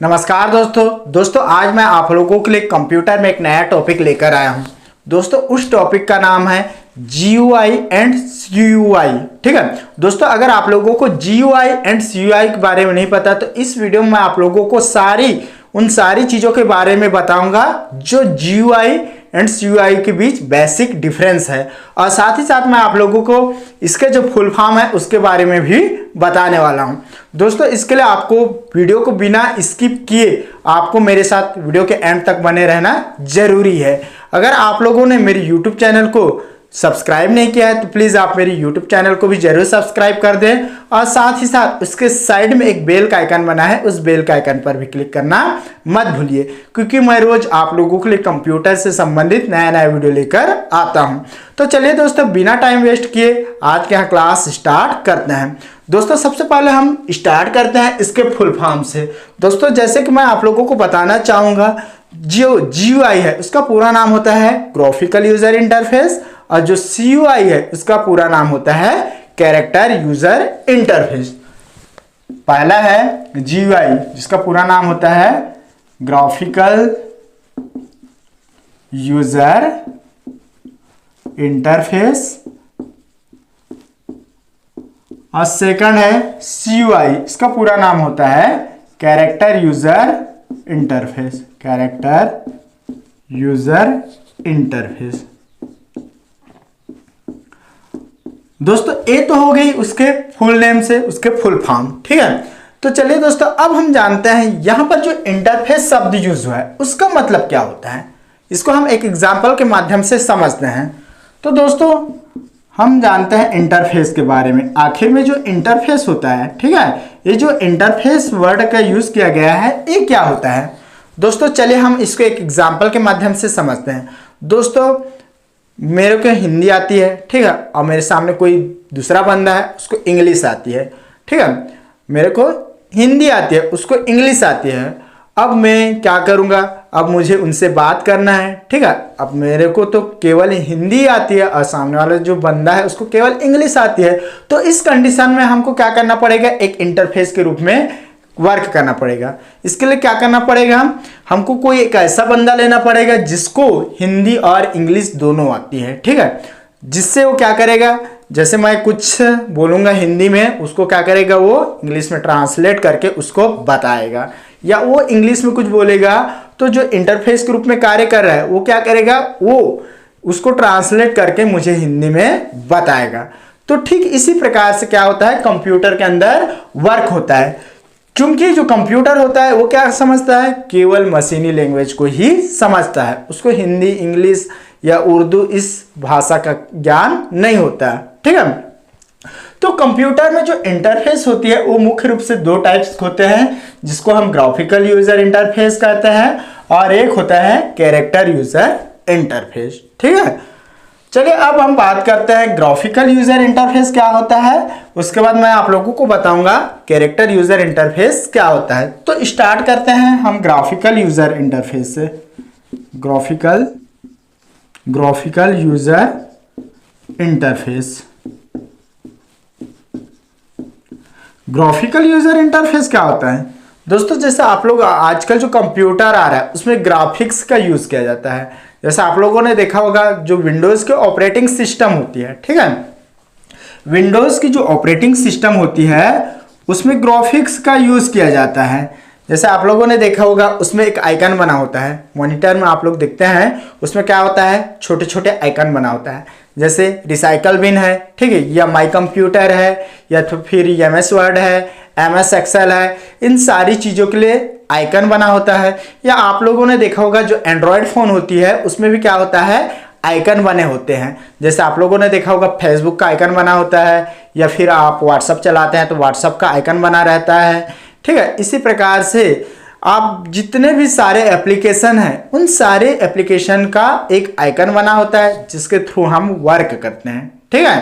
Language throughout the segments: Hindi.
नमस्कार दोस्तों आज मैं आप लोगों के लिए कंप्यूटर में एक नया टॉपिक लेकर आया हूं। दोस्तों उस टॉपिक का नाम है GUI एंड CUI। ठीक है दोस्तों, अगर आप लोगों को GUI एंड CUI के बारे में नहीं पता तो इस वीडियो में मैं आप लोगों को उन सारी चीज़ों के बारे में बताऊंगा जो GUI एंड CUI के बीच बेसिक डिफरेंस है, और साथ ही साथ मैं आप लोगों को इसके जो फुल फॉर्म है उसके बारे में भी बताने वाला हूं। दोस्तों इसके लिए आपको वीडियो को बिना स्किप किए आपको मेरे साथ वीडियो के एंड तक बने रहना जरूरी है। अगर आप लोगों ने मेरे YouTube चैनल को सब्सक्राइब नहीं किया है तो प्लीज़ आप मेरे YouTube चैनल को भी जरूर सब्सक्राइब कर दें, और साथ ही साथ उसके साइड में एक बेल का आइकन बना है, उस बेल का आइकन पर भी क्लिक करना मत भूलिए, क्योंकि मैं रोज आप लोगों के लिए कंप्यूटर से संबंधित नया नया वीडियो लेकर आता हूं। तो चलिए दोस्तों बिना टाइम वेस्ट किए आज के यहाँ क्लास स्टार्ट करते हैं। दोस्तों सबसे पहले हम स्टार्ट करते हैं इसके फुल फॉर्म से। दोस्तों जैसे कि मैं आप लोगों को बताना चाहूँगा, जो GUI है उसका पूरा नाम होता है ग्राफिकल यूजर इंटरफेस, और जो CUI है उसका पूरा नाम होता है कैरेक्टर यूजर इंटरफेस। पहला है GUI जिसका पूरा नाम होता है ग्राफिकल यूजर इंटरफेस, और सेकंड है CUI, इसका पूरा नाम होता है character user interface. Character user interface. दोस्तों ये तो हो गई उसके फुल नेम से उसके फुल फॉर्म। ठीक है, तो चलिए दोस्तों अब हम जानते हैं यहां पर जो इंटरफेस शब्द यूज हुआ है उसका मतलब क्या होता है। इसको हम एक एग्जांपल के माध्यम से समझते हैं। तो दोस्तों हम जानते हैं इंटरफेस के बारे में। आखिर में जो इंटरफेस होता है, ठीक है, ये जो इंटरफेस वर्ड का यूज किया गया है ये क्या होता है। दोस्तों चलिए हम इसको एक एग्जांपल के माध्यम से समझते हैं। दोस्तों मेरे को हिंदी आती है, ठीक है, और मेरे सामने कोई दूसरा बंदा है उसको इंग्लिश आती है। ठीक है, मेरे को हिंदी आती है उसको इंग्लिश आती है। अब मैं क्या करूँगा, अब मुझे उनसे बात करना है। ठीक है, अब मेरे को तो केवल हिंदी आती है और सामने वाला जो बंदा है उसको केवल इंग्लिश आती है। तो इस कंडीशन में हमको क्या करना पड़ेगा, एक इंटरफेस के रूप में वर्क करना पड़ेगा। इसके लिए क्या करना पड़ेगा, हमको कोई एक ऐसा बंदा लेना पड़ेगा जिसको हिंदी और इंग्लिश दोनों आती है। ठीक है, जिससे वो क्या करेगा, जैसे मैं कुछ बोलूँगा हिंदी में उसको क्या करेगा, वो इंग्लिश में ट्रांसलेट करके उसको बताएगा, या वो इंग्लिश में कुछ बोलेगा तो जो इंटरफेस के रूप में कार्य कर रहा है वो क्या करेगा, वो उसको ट्रांसलेट करके मुझे हिंदी में बताएगा। तो ठीक इसी प्रकार से क्या होता है, कंप्यूटर के अंदर वर्क होता है। क्योंकि जो कंप्यूटर होता है वो क्या समझता है, केवल मशीनी लैंग्वेज को ही समझता है, उसको हिंदी इंग्लिश या उर्दू इस भाषा का ज्ञान नहीं होता है। ठीक है, तो कंप्यूटर में जो इंटरफेस होती है वो मुख्य रूप से दो टाइप्स होते हैं, जिसको हम ग्राफिकल यूजर इंटरफेस कहते हैं, और एक होता है कैरेक्टर यूजर इंटरफेस। ठीक है, चलिए अब हम बात करते हैं ग्राफिकल यूजर इंटरफेस क्या होता है, उसके बाद मैं आप लोगों को बताऊंगा कैरेक्टर यूजर इंटरफेस क्या होता है। तो स्टार्ट करते हैं हम ग्राफिकल यूजर इंटरफेस से। Graphical user interface. Graphical user interface क्या होता है दोस्तों, जैसे आप लोग आजकल जो कंप्यूटर आ रहा है उसमें ग्राफिक्स का यूज किया जाता है। जैसे आप लोगों ने देखा होगा जो विंडोज के ऑपरेटिंग सिस्टम होती है, ठीक है, विंडोज की जो ऑपरेटिंग सिस्टम होती है उसमें ग्राफिक्स का यूज किया जाता है। जैसे आप लोगों ने देखा होगा उसमें एक आइकन बना होता है, मॉनिटर में आप लोग देखते हैं उसमें क्या होता है, छोटे छोटे आइकन बना होता है। जैसे रिसाइकल बिन है, ठीक है, या माई कंप्यूटर है, या तो फिर MS वर्ड है, MS एक्सेल है, इन सारी चीज़ों के लिए आइकन बना होता है। या आप लोगों ने देखा होगा जो एंड्रॉयड फ़ोन होती है उसमें भी क्या होता है, आइकन बने होते हैं। जैसे आप लोगों ने देखा होगा फेसबुक का आइकन बना होता है, या फिर आप व्हाट्सअप चलाते हैं तो व्हाट्सअप का आइकन बना रहता है। ठीक है, इसी प्रकार से आप जितने भी सारे एप्लीकेशन हैं उन सारे एप्लीकेशन का एक आइकन बना होता है जिसके थ्रू हम वर्क करते हैं। ठीक है,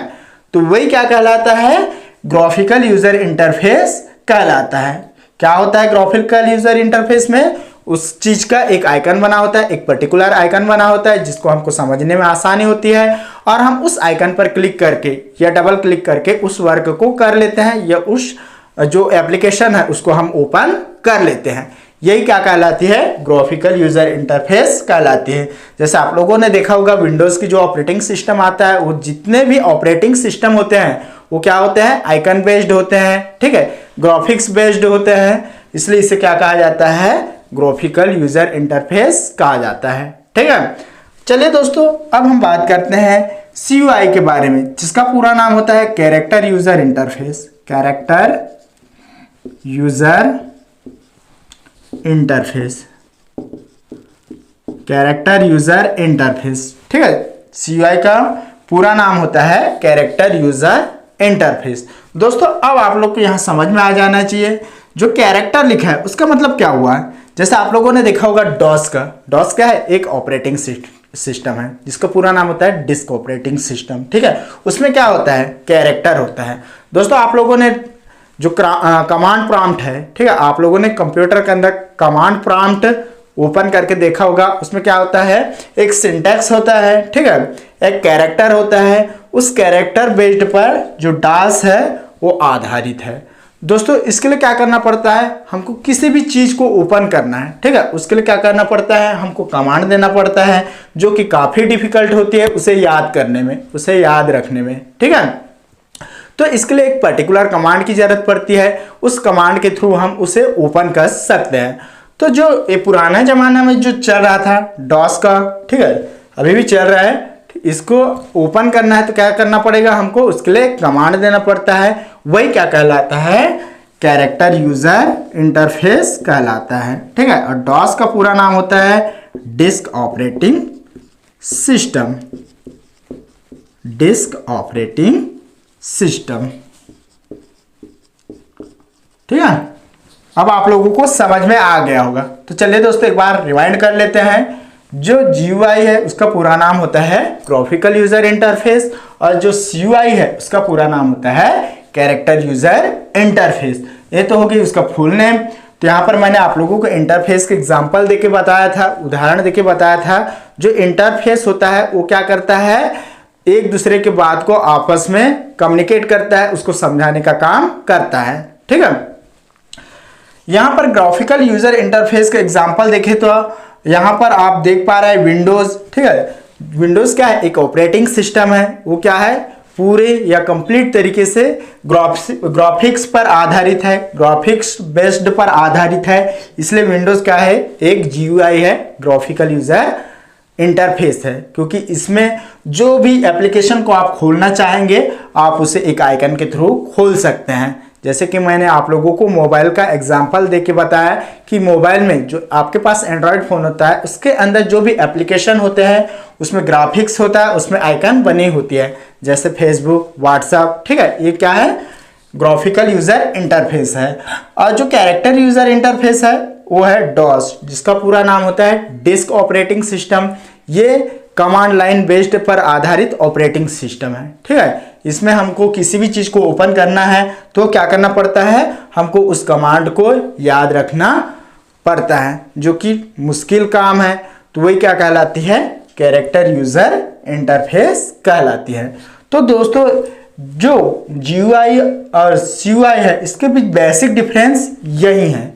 तो वही क्या कहलाता है, ग्राफिकल यूजर इंटरफेस कहलाता है। क्या होता है ग्राफिकल यूजर इंटरफेस में, उस चीज का एक आइकन बना होता है, एक पर्टिकुलर आइकन बना होता है जिसको हमको समझने में आसानी होती है, और हम उस आइकन पर क्लिक करके या डबल क्लिक करके उस वर्क को कर लेते हैं, या उस जो एप्लीकेशन है उसको हम ओपन कर लेते हैं। यही क्या कहलाती है, ग्राफिकल यूजर इंटरफेस कहलाती है। जैसे आप लोगों ने देखा होगा विंडोज की जो ऑपरेटिंग सिस्टम आता है, वो जितने भी ऑपरेटिंग सिस्टम होते हैं वो क्या होते हैं, आइकन बेस्ड होते हैं, ठीक है, ग्राफिक्स बेस्ड होते हैं, इसलिए इसे क्या कहा जाता है, ग्राफिकल यूजर इंटरफेस कहा जाता है। ठीक है, चलिए दोस्तों अब हम बात करते हैं CUI के बारे में, जिसका पूरा नाम होता है character user interface. Character user interface, character user interface, ठीक है, CUI का पूरा नाम होता है कैरेक्टर यूजर इंटरफेस। दोस्तों अब आप लोग को यहां समझ में आ जाना चाहिए, जो कैरेक्टर लिखा है उसका मतलब क्या हुआ है। जैसे आप लोगों ने देखा होगा डॉस का, डॉस क्या है, एक ऑपरेटिंग सिस्टम है जिसका पूरा नाम होता है डिस्क ऑपरेटिंग सिस्टम। ठीक है, उसमें क्या होता है, कैरेक्टर होता है। दोस्तों आप लोगों ने जो कमांड प्रॉम्प्ट है, ठीक है, आप लोगों ने कंप्यूटर के अंदर कमांड प्रॉम्प्ट ओपन करके देखा होगा, उसमें क्या होता है, एक सिंटैक्स होता है, ठीक है, एक कैरेक्टर होता है, उस कैरेक्टर बेस्ड पर जो डास है वो आधारित है। दोस्तों इसके लिए क्या करना पड़ता है, हमको किसी भी चीज को ओपन करना है, ठीक है, उसके लिए क्या करना पड़ता है, हमको कमांड देना पड़ता है, जो कि काफी डिफिकल्ट होती है उसे याद करने में, उसे याद रखने में। ठीक है, तो इसके लिए एक पर्टिकुलर कमांड की जरूरत पड़ती है, उस कमांड के थ्रू हम उसे ओपन कर सकते हैं। तो जो ये पुराना जमाना में जो चल रहा था डॉस का, ठीक है, अभी भी चल रहा है, इसको ओपन करना है तो क्या करना पड़ेगा, हमको उसके लिए कमांड देना पड़ता है, वही क्या कहलाता है, कैरेक्टर यूजर इंटरफेस कहलाता है। ठीक है, और डॉस का पूरा नाम होता है disk operating system, disk operating system. ठीक है, अब आप लोगों को समझ में आ गया होगा। तो चलिए दोस्तों एक बार रिवाइंड कर लेते हैं। जो GUI है उसका पूरा नाम होता है ग्राफिकल यूजर इंटरफेस, और जो CUI है उसका पूरा नाम होता है कैरेक्टर यूजर इंटरफेस। ये तो होगी उसका फुल नेम। तो यहाँ पर मैंने आप लोगों को इंटरफेस के एग्जांपल देके बताया था, उदाहरण देके बताया था। जो इंटरफेस होता है वो क्या करता है, एक दूसरे के बात को आपस में कम्युनिकेट करता है, उसको समझाने का काम करता है। ठीक है, यहाँ पर ग्राफिकल यूजर इंटरफेस का एग्जांपल देखें तो यहाँ पर आप देख पा रहे हैं विंडोज। ठीक है, विंडोज क्या है, एक ऑपरेटिंग सिस्टम है, वो क्या है, पूरे या कंप्लीट तरीके से ग्राफिक्स पर आधारित है, ग्राफिक्स बेस्ड पर आधारित है, इसलिए विंडोज क्या है, एक GUI है, ग्राफिकल यूजर इंटरफेस है, क्योंकि इसमें जो भी एप्लीकेशन को आप खोलना चाहेंगे आप उसे एक आइकन के थ्रू खोल सकते हैं। जैसे कि मैंने आप लोगों को मोबाइल का एग्जांपल देके बताया कि मोबाइल में जो आपके पास एंड्रॉयड फ़ोन होता है उसके अंदर जो भी एप्लीकेशन होते हैं उसमें ग्राफिक्स होता है, उसमें आइकन बनी होती है, जैसे फेसबुक, व्हाट्सएप। ठीक है, ये क्या है, ग्राफिकल यूजर इंटरफेस है। और जो कैरेक्टर यूजर इंटरफेस है वो है डॉस, जिसका पूरा नाम होता है डिस्क ऑपरेटिंग सिस्टम। ये कमांड लाइन बेस्ड पर आधारित ऑपरेटिंग सिस्टम है। ठीक है, इसमें हमको किसी भी चीज को ओपन करना है तो क्या करना पड़ता है, हमको उस कमांड को याद रखना पड़ता है, जो कि मुश्किल काम है। तो वही क्या कहलाती है, कैरेक्टर यूजर इंटरफेस कहलाती है। तो दोस्तों जो GUI और CUI है इसके बीच बेसिक डिफरेंस यही है।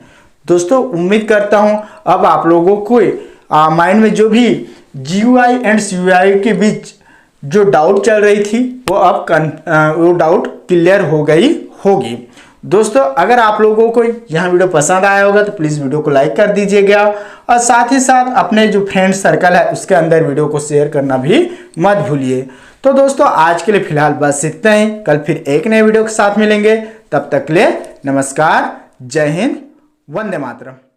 दोस्तों उम्मीद करता हूं अब आप लोगों को माइंड में जो भी GUI एंड CUI के बीच जो डाउट चल रही थी वो अब वो डाउट क्लियर हो गई होगी। दोस्तों अगर आप लोगों को यह वीडियो पसंद आया होगा तो प्लीज़ वीडियो को लाइक कर दीजिएगा, और साथ ही साथ अपने जो फ्रेंड सर्कल है उसके अंदर वीडियो को शेयर करना भी मत भूलिए। तो दोस्तों आज के लिए फिलहाल बस इतना ही, कल फिर एक नए वीडियो के साथ मिलेंगे, तब तक के लिए नमस्कार, जय हिंद, वंदे मातरम।